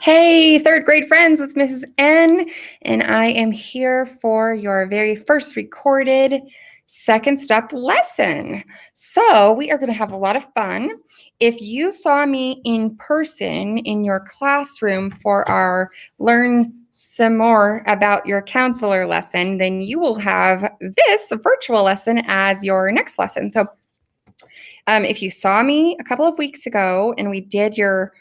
Hey, third grade friends, it's Mrs. N, and I am here for your very first recorded second step lesson. So, we are going to have a lot of fun. If you saw me in person in your classroom for our Learn Some More About Your Counselor lesson, then you will have this virtual lesson as your next lesson. So, if you saw me a couple of weeks ago and we did your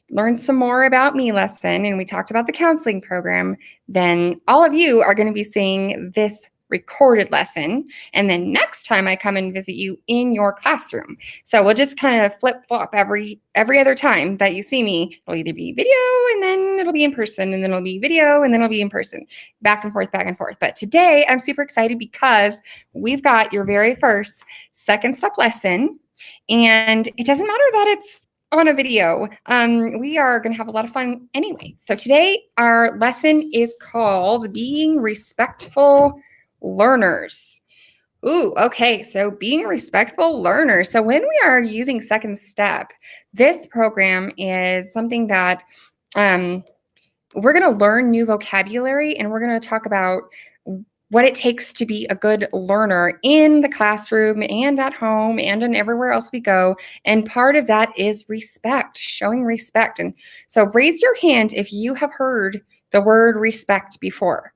Learn Some More About Me lesson and we talked about the counseling program, then all of you are going to be seeing this recorded lesson. And then next time I come and visit you in your classroom. So we'll just kind of flip-flop every other time that you see me. It'll either be video and then it'll be in person, and then it'll be video and then it'll be in person, back and forth, back and forth. But today I'm super excited because we've got your very first second step lesson. And it doesn't matter that it's on a video. We are going to have a lot of fun anyway. So today our lesson is called Being Respectful Learners. Ooh, okay. So being respectful learners. So when we are using second step, this program is something that we're going to learn new vocabulary, and we're going to talk about what it takes to be a good learner in the classroom and at home and in everywhere else we go. And part of that is respect, showing respect. And so raise your hand if you have heard the word respect before.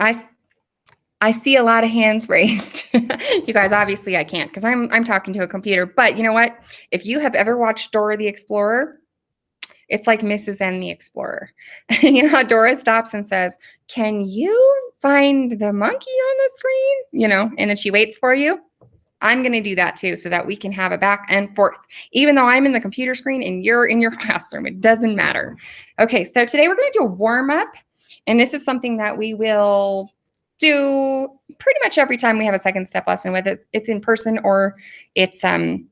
I see a lot of hands raised. You guys, obviously I can't because I'm talking to a computer. But you know what? If you have ever watched Dora the Explorer, it's like Mrs. N the Explorer. You know how Dora stops and says, "Can you find the monkey on the screen?" And then she waits for you. I'm going to do that too so that we can have a back and forth. Even though I'm in the computer screen and you're in your classroom, it doesn't matter. Okay, so today we're going to do a warm-up. And this is something that we will do pretty much every time we have a second step lesson, whether it's in person or it's in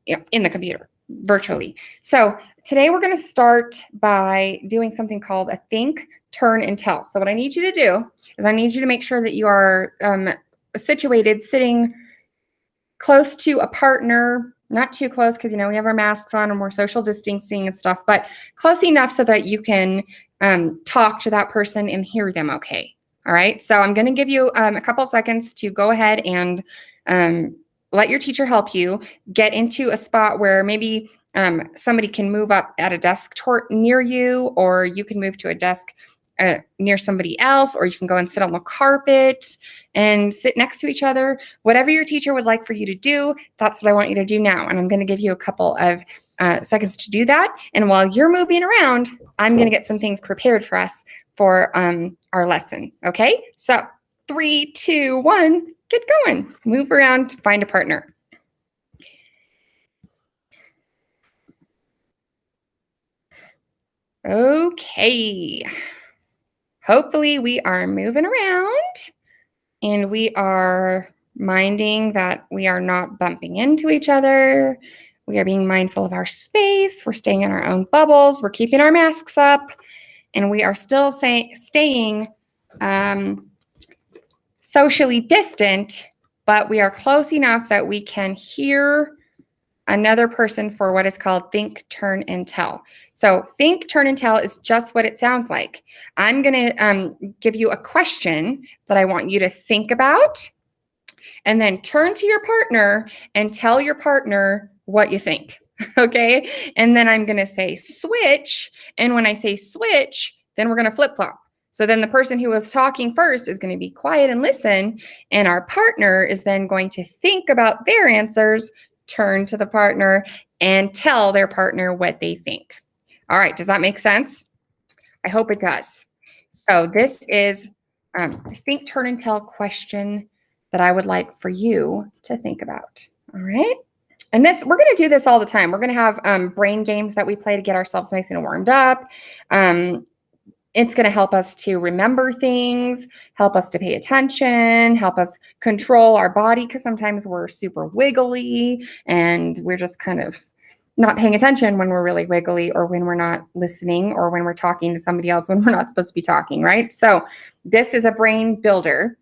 the computer, virtually. So today we're going to start by doing something called a think, turn, and tell. So what I need you to do is I need you to make sure that you are situated, sitting close to a partner, not too close because, we have our masks on and we're social distancing and stuff, but close enough so that you can talk to that person and hear them okay. All right. So I'm going to give you a couple seconds to go ahead and let your teacher help you get into a spot where maybe somebody can move up at a desk near you, or you can move to a desk near somebody else, or you can go and sit on the carpet and sit next to each other. Whatever your teacher would like for you to do, that's what I want you to do now. And I'm going to give you a couple of seconds to do that. And while you're moving around, I'm going to get some things prepared for us for our lesson. Okay? So 3, 2, 1, get going. Move around to find a partner. Okay. Hopefully we are moving around and we are minding that we are not bumping into each other. We are being mindful of our space. We're staying in our own bubbles. We're keeping our masks up, and we are still staying socially distant, but we are close enough that we can hear another person for what is called think, turn, and tell. So think, turn, and tell is just what it sounds like. I'm going to give you a question that I want you to think about, and then turn to your partner and tell your partner what you think. Okay? And then I'm going to say switch. And when I say switch, then we're going to flip-flop. So then the person who was talking first is going to be quiet and listen, and our partner is then going to think about their answers, turn to the partner, and tell their partner what they think. All right, does that make sense? I hope it does. So this is a think, turn, and tell question that I would like for you to think about. All right? And we're going to do this all the time. We're going to have brain games that we play to get ourselves nice and warmed up. It's going to help us to remember things, help us to pay attention, help us control our body, because sometimes we're super wiggly and we're just kind of not paying attention when we're really wiggly, or when we're not listening, or when we're talking to somebody else when we're not supposed to be talking, right? So this is a brain builder.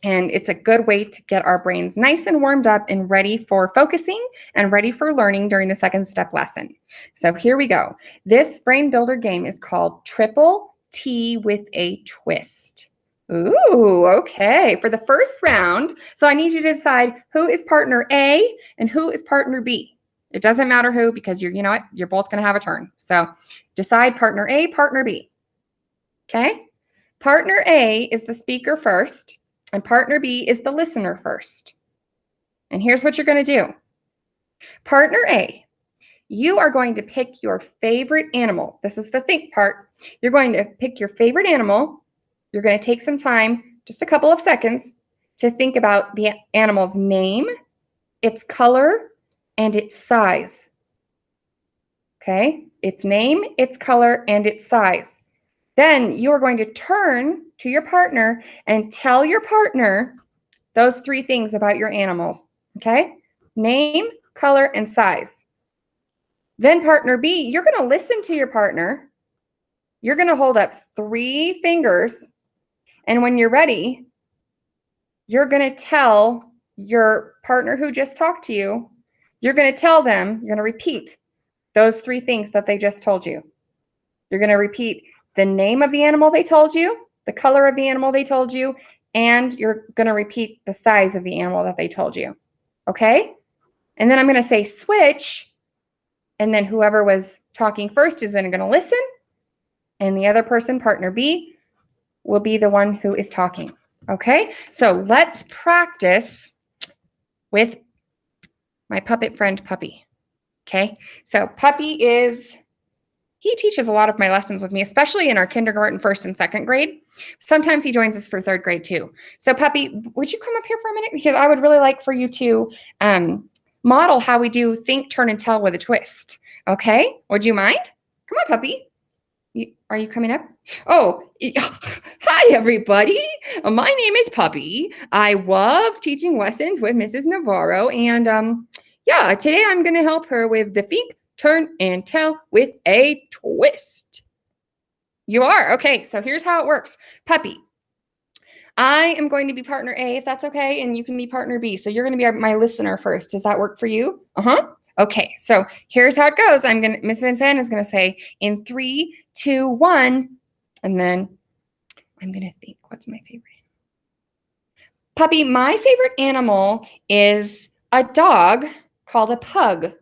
And it's a good way to get our brains nice and warmed up and ready for focusing and ready for learning during the second step lesson. So here we go. This brain builder game is called Triple T with a Twist. Ooh, okay. For the first round, so I need you to decide who is partner A and who is partner B. It doesn't matter who, because you know what? You're both going to have a turn. So decide partner A, partner B. Okay? Partner A is the speaker first, and partner B is the listener first. And here's what you're going to do. Partner A, you are going to pick your favorite animal. This is the think part. You're going to pick your favorite animal. You're going to take some time, just a couple of seconds, to think about the animal's name, its color, and its size. Okay? Its name, its color, and its size. Then you are going to turn to your partner and tell your partner those three things about your animals. Okay? Name, color, and size. Then partner B, you're going to listen to your partner. You're going to hold up 3 fingers. And when you're ready, you're going to tell your partner who just talked to you, you're going to tell them, you're going to repeat those 3 things that they just told you. You're going to repeat the name of the animal they told you, the color of the animal they told you, and you're going to repeat the size of the animal that they told you. Okay? And then I'm going to say switch. And then whoever was talking first is then going to listen. And the other person, partner B, will be the one who is talking. Okay? So let's practice with my puppet friend, Puppy. Okay? So Puppy he teaches a lot of my lessons with me, especially in our kindergarten, first and second grade. Sometimes he joins us for third grade too. So Puppy, would you come up here for a minute? Because I would really like for you to model how we do think, turn, and tell with a twist. Okay? Would you mind? Come on, Puppy. Are you coming up? Oh, hi, everybody. My name is Puppy. I love teaching lessons with Mrs. Navarro. And yeah, today I'm going to help her with the think, turn, and tell with a twist. You are? Okay, so here's how it works. Puppy, I am going to be partner A, if that's okay, and you can be partner B. So you're going to be my listener first. Does that work for you? Uh-huh. Okay, so here's how it goes. Mrs. Ann is going to say in 3, 2, 1, and then I'm going to think, what's my favorite? Puppy, my favorite animal is a dog called a pug.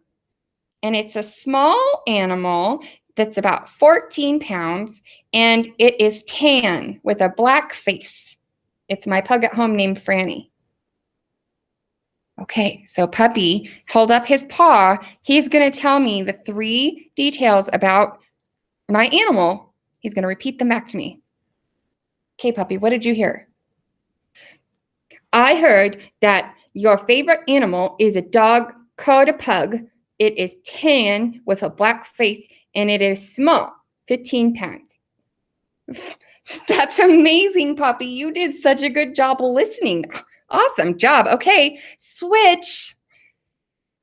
And it's a small animal that's about 14 pounds, and it is tan with a black face. It's my pug at home named Franny. Okay, so Puppy, hold up his paw. He's going to tell me the 3 details about my animal. He's going to repeat them back to me. Okay, Puppy, what did you hear? I heard that your favorite animal is a dog called a pug. It is tan with a black face, and it is small, 15 pounds. That's amazing, Puppy. You did such a good job of listening. Awesome job. Okay, switch.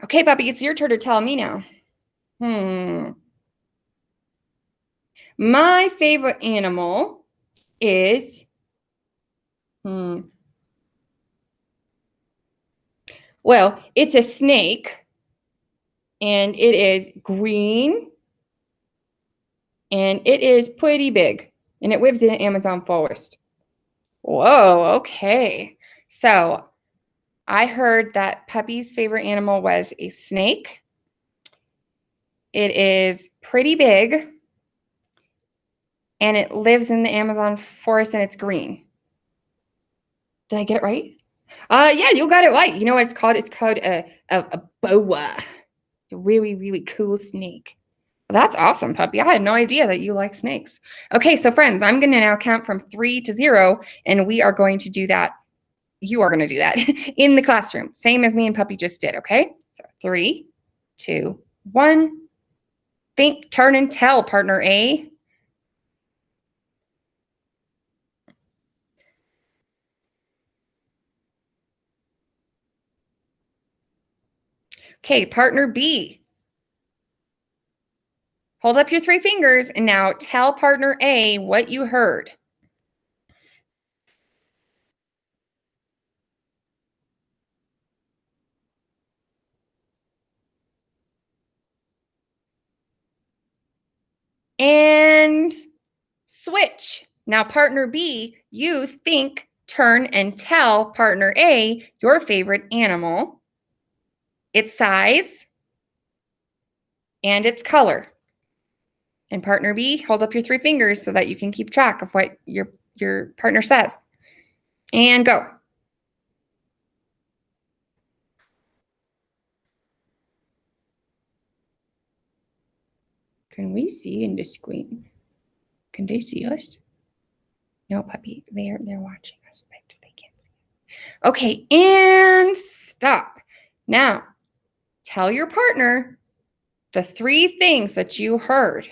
Okay, Puppy, it's your turn to tell me now. My favorite animal is, well, it's a snake, and it is green, and it is pretty big, and it lives in the Amazon forest. Whoa, okay. So I heard that Puppy's favorite animal was a snake. It is pretty big, and it lives in the Amazon forest, and it's green. Did I get it right? Yeah, you got it right. You know what it's called? It's called a boa. It's a really, really cool snake. Well, that's awesome, Puppy. I had no idea that you like snakes. Okay, so friends, I'm going to now count from 3 to 0, and we are going to do that. You are going to do that in the classroom, same as me and Puppy just did, okay? So 3, 2, 1. Think, turn, and tell, partner A. Okay, partner B. Hold up your 3 fingers and now tell partner A what you heard. and switch. Now, partner B, you think, turn, and tell partner A your favorite animal, its size, and its color. And partner B, hold up your 3 fingers so that you can keep track of what your partner says. And go. Can we see in the screen? Can they see us? No, puppy. They're watching us, but they can't see us. Okay, and stop. Now, tell your partner the 3 things that you heard.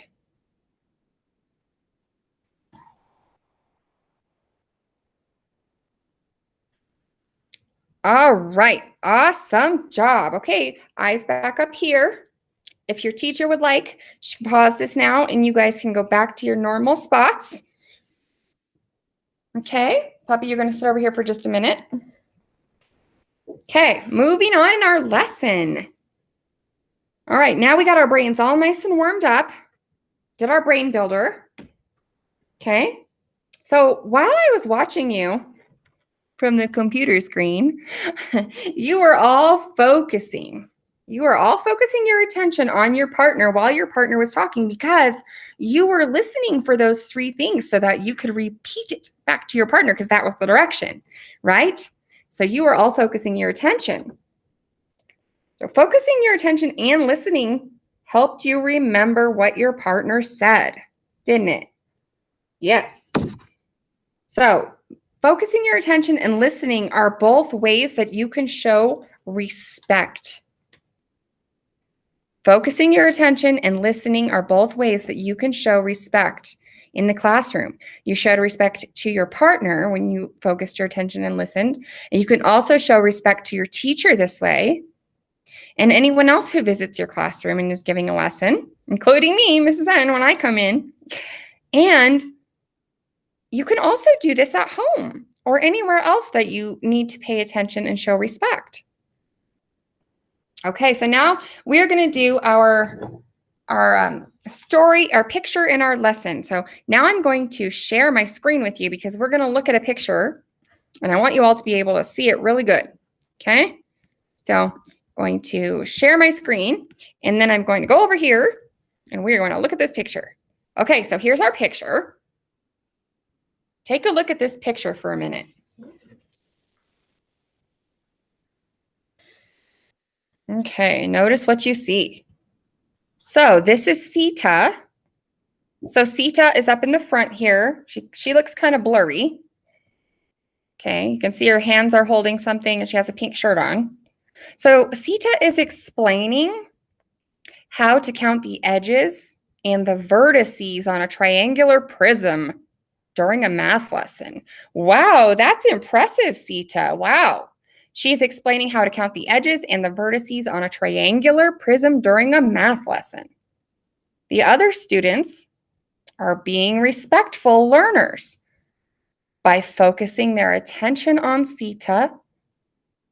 All right, awesome job. Okay, eyes back up here. If your teacher would like, she can pause this now and you guys can go back to your normal spots. Okay, puppy, you're gonna sit over here for just a minute. Okay, moving on in our lesson. All right, now we got our brains all nice and warmed up. Did our brain builder. Okay, so while I was watching you from the computer screen, you were all focusing. You were all focusing your attention on your partner while your partner was talking because you were listening for those 3 things so that you could repeat it back to your partner because that was the direction, right? So you were all focusing your attention. So focusing your attention and listening helped you remember what your partner said, didn't it? Yes. So focusing your attention and listening are both ways that you can show respect. Focusing your attention and listening are both ways that you can show respect in the classroom. You showed respect to your partner when you focused your attention and listened. And you can also show respect to your teacher this way and anyone else who visits your classroom and is giving a lesson, including me, Mrs. N, when I come in. And you can also do this at home or anywhere else that you need to pay attention and show respect. Okay, so now we're going to do our story, our picture in our lesson. So now I'm going to share my screen with you because we're going to look at a picture and I want you all to be able to see it really good. Okay, so I'm going to share my screen and then I'm going to go over here and we're going to look at this picture. Okay, so here's our picture. Take a look at this picture for a minute. Okay, notice what you see. So this is Sita. So Sita is up in the front here. She looks kind of blurry. Okay, you can see her hands are holding something and she has a pink shirt on. So Sita is explaining how to count the edges and the vertices on a triangular prism during a math lesson. Wow, that's impressive, Sita. Wow. She's explaining how to count the edges and the vertices on a triangular prism during a math lesson. The other students are being respectful learners by focusing their attention on Sita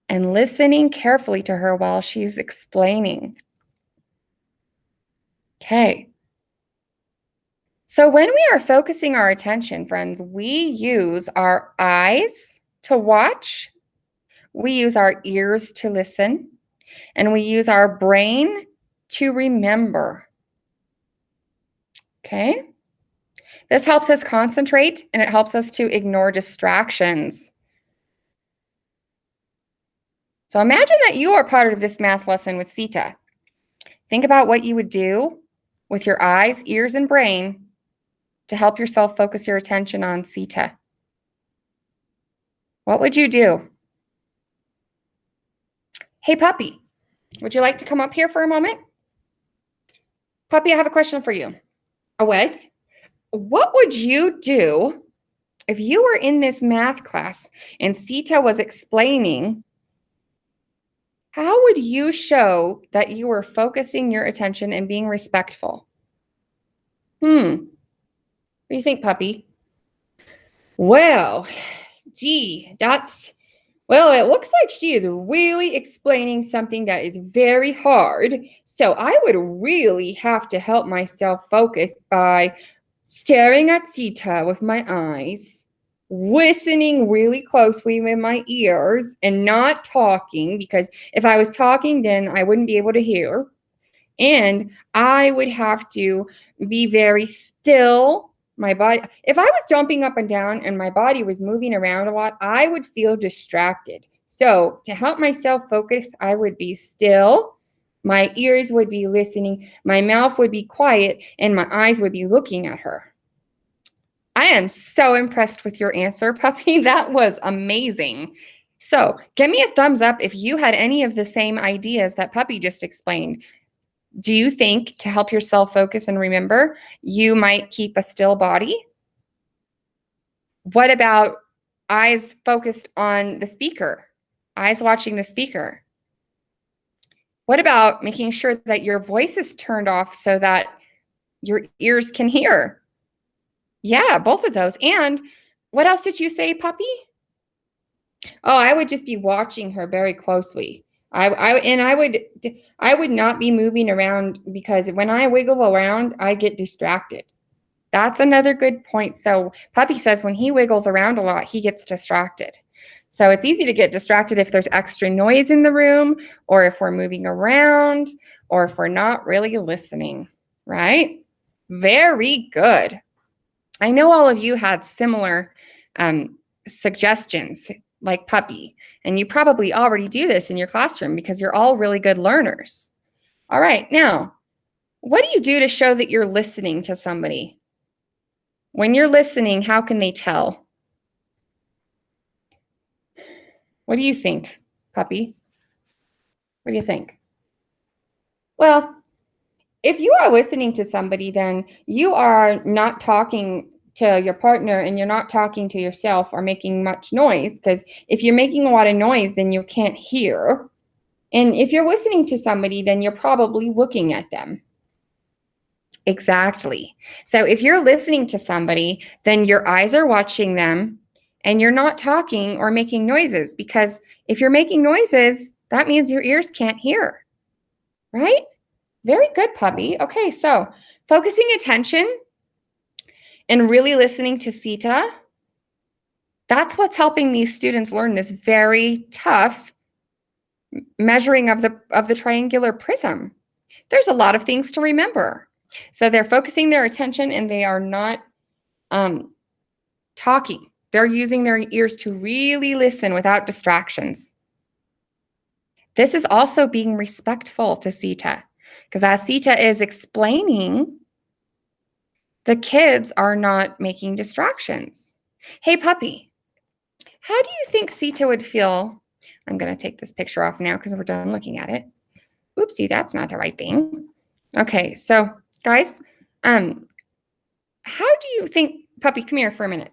and listening carefully to her while she's explaining. Okay. So when we are focusing our attention, friends, we use our eyes to watch, we use our ears to listen, and we use our brain to remember. Okay? This helps us concentrate and it helps us to ignore distractions. So imagine that you are part of this math lesson with Sita. Think about what you would do with your eyes, ears, and brain to help yourself focus your attention on Sita. What would you do? Hey, puppy, would you like to come up here for a moment? Puppy, I have a question for you. Wes, what would you do if you were in this math class and Sita was explaining? How would you show that you were focusing your attention and being respectful? What do you think, puppy? Well, gee, that's Well, it looks like she is really explaining something that is very hard. So I would really have to help myself focus by staring at Sita with my eyes, listening really closely with my ears, and not talking, because if I was talking, then I wouldn't be able to hear. And I would have to be very still. My body, if I was jumping up and down and my body was moving around a lot, I would feel distracted. So, to help myself focus, I would be still. My ears would be listening, my mouth would be quiet, and my eyes would be looking at her. I am so impressed with your answer, puppy. That was amazing. So, give me a thumbs up if you had any of the same ideas that puppy just explained. Do you think, to help yourself focus and remember, you might keep a still body? What about eyes focused on the speaker? Eyes watching the speaker? What about making sure that your voice is turned off so that your ears can hear? Yeah, both of those. And what else did you say, puppy? Oh, I would just be watching her very closely. I would not be moving around, because when I wiggle around, I get distracted. That's another good point. So puppy says when he wiggles around a lot, he gets distracted. So it's easy to get distracted if there's extra noise in the room, or if we're moving around, or if we're not really listening, right? Very good. I know all of you had similar suggestions like puppy, and you probably already do this in your classroom because you're all really good learners. All right, now, what do you do to show that you're listening to somebody? When you're listening, how can they tell? What do you think, puppy? What do you think? Well, if you are listening to somebody, then you are not talking to your partner and you're not talking to yourself or making much noise, because if you're making a lot of noise, then you can't hear. And if you're listening to somebody, then you're probably looking at them. Exactly. So if you're listening to somebody, then your eyes are watching them and you're not talking or making noises, because if you're making noises, that means your ears can't hear, right? Very good, puppy. Okay, so focusing attention and really listening to Sita, that's what's helping these students learn this very tough measuring of the triangular prism. There's a lot of things to remember. So they're focusing their attention and they are not talking. They're using their ears to really listen without distractions. This is also being respectful to Sita, because as Sita is explaining, the kids are not making distractions. Hey, puppy, how do you think Sita would feel? I'm going to take this picture off now because we're done looking at it. Oopsie, that's not the right thing. Okay, so guys, how do you think, puppy, come here for a minute.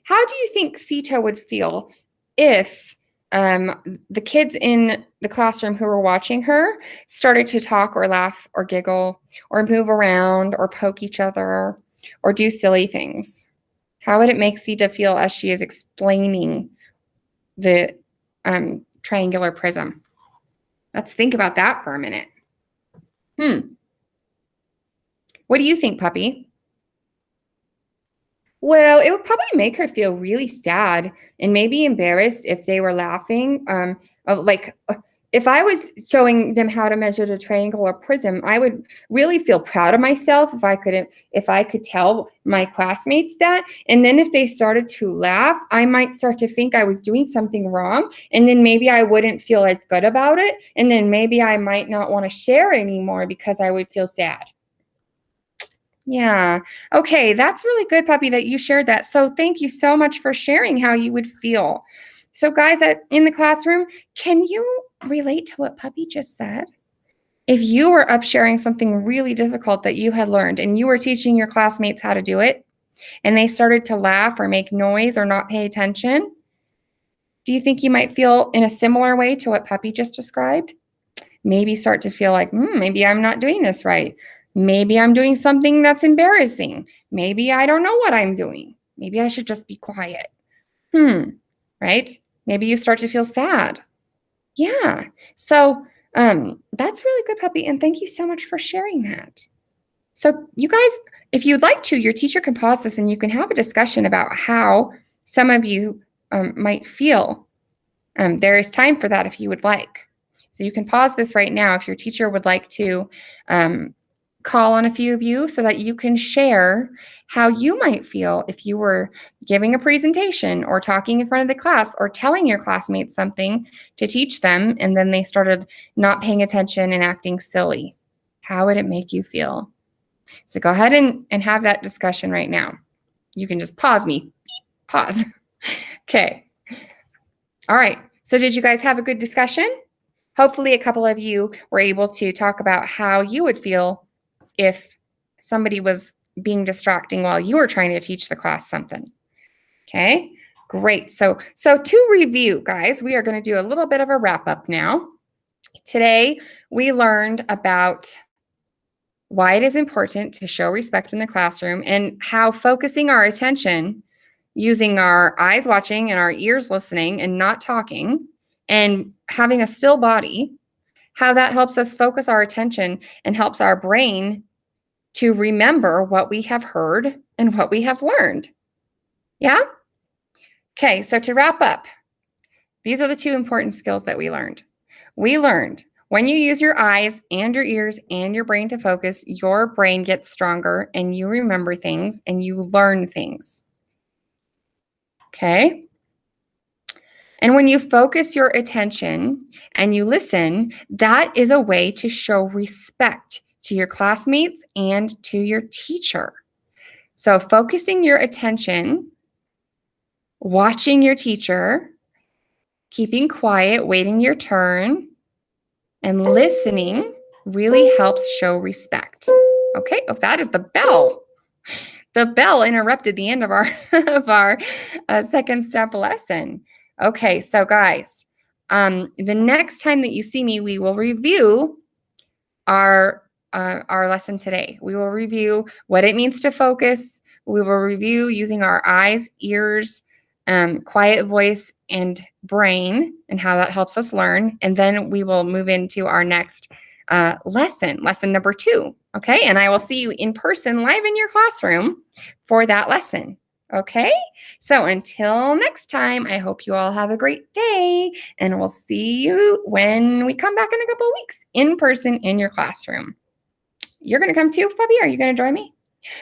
How do you think Sita would feel if the kids in the classroom who were watching her started to talk or laugh or giggle or move around or poke each other or do silly things? How would it make Sita feel as she is explaining the triangular prism? Let's think about that for a minute. What do you think, puppy? Well, it would probably make her feel really sad and maybe embarrassed if they were laughing. If I was showing them how to measure the triangular prism, I would really feel proud of myself if I could tell my classmates that. And then if they started to laugh, I might start to think I was doing something wrong, and then maybe I wouldn't feel as good about it, and then maybe I might not want to share anymore because I would feel sad. Yeah. Okay, that's really good, puppy, that you shared that. So thank you so much for sharing how you would feel. So guys, in the classroom, can you relate to what puppy just said? If you were up sharing something really difficult that you had learned and you were teaching your classmates how to do it, and they started to laugh or make noise or not pay attention, do you think you might feel in a similar way to what puppy just described? Maybe start to feel like, maybe I'm not doing this right. Maybe I'm doing something that's embarrassing. Maybe I don't know what I'm doing. Maybe I should just be quiet. Right? Maybe you start to feel sad. Yeah. So that's really good, puppy. And thank you so much for sharing that. So you guys, if you'd like to, your teacher can pause this and you can have a discussion about how some of you might feel. There is time for that if you would like. So you can pause this right now if your teacher would like to call on a few of you so that you can share how you might feel if you were giving a presentation or talking in front of the class or telling your classmates something to teach them and then they started not paying attention and acting silly. How would it make you feel? So go ahead and have that discussion right now. You can just pause me. Pause. Okay. All right. So did you guys have a good discussion? Hopefully a couple of you were able to talk about how you would feel if somebody was being distracting while you were trying to teach the class something. Okay, great. So to review, guys, we are going to do a little bit of a wrap up now. Today, we learned about why it is important to show respect in the classroom and how focusing our attention using our eyes watching and our ears listening and not talking and having a still body, how that helps us focus our attention and helps our brain to remember what we have heard and what we have learned. Yeah? Okay, so to wrap up, these are the two important skills that we learned. We learned when you use your eyes and your ears and your brain to focus, your brain gets stronger and you remember things and you learn things. Okay? And when you focus your attention and you listen, that is a way to show respect to your classmates and to your teacher. So focusing your attention, watching your teacher, keeping quiet, waiting your turn, and listening really helps show respect. Okay, oh, that is the bell. The bell interrupted the end of our second step lesson. Okay, so guys, the next time that you see me, we will review our lesson today. We will review what it means to focus. We will review using our eyes, ears, quiet voice, and brain, and how that helps us learn. And then we will move into our next lesson number 2. Okay, and I will see you in person live in your classroom for that lesson. Okay, so until next time, I hope you all have a great day, and we'll see you when we come back in a couple of weeks in person in your classroom. You're going to come too, puppy? Are you going to join me?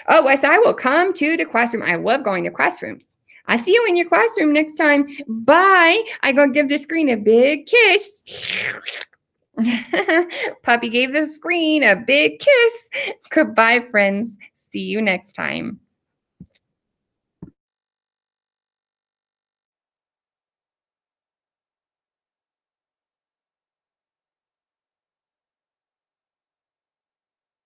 Oh, yes, I will come to the classroom. I love going to classrooms. I see you in your classroom next time. Bye. I go give the screen a big kiss. Puppy gave the screen a big kiss. Goodbye, friends. See you next time.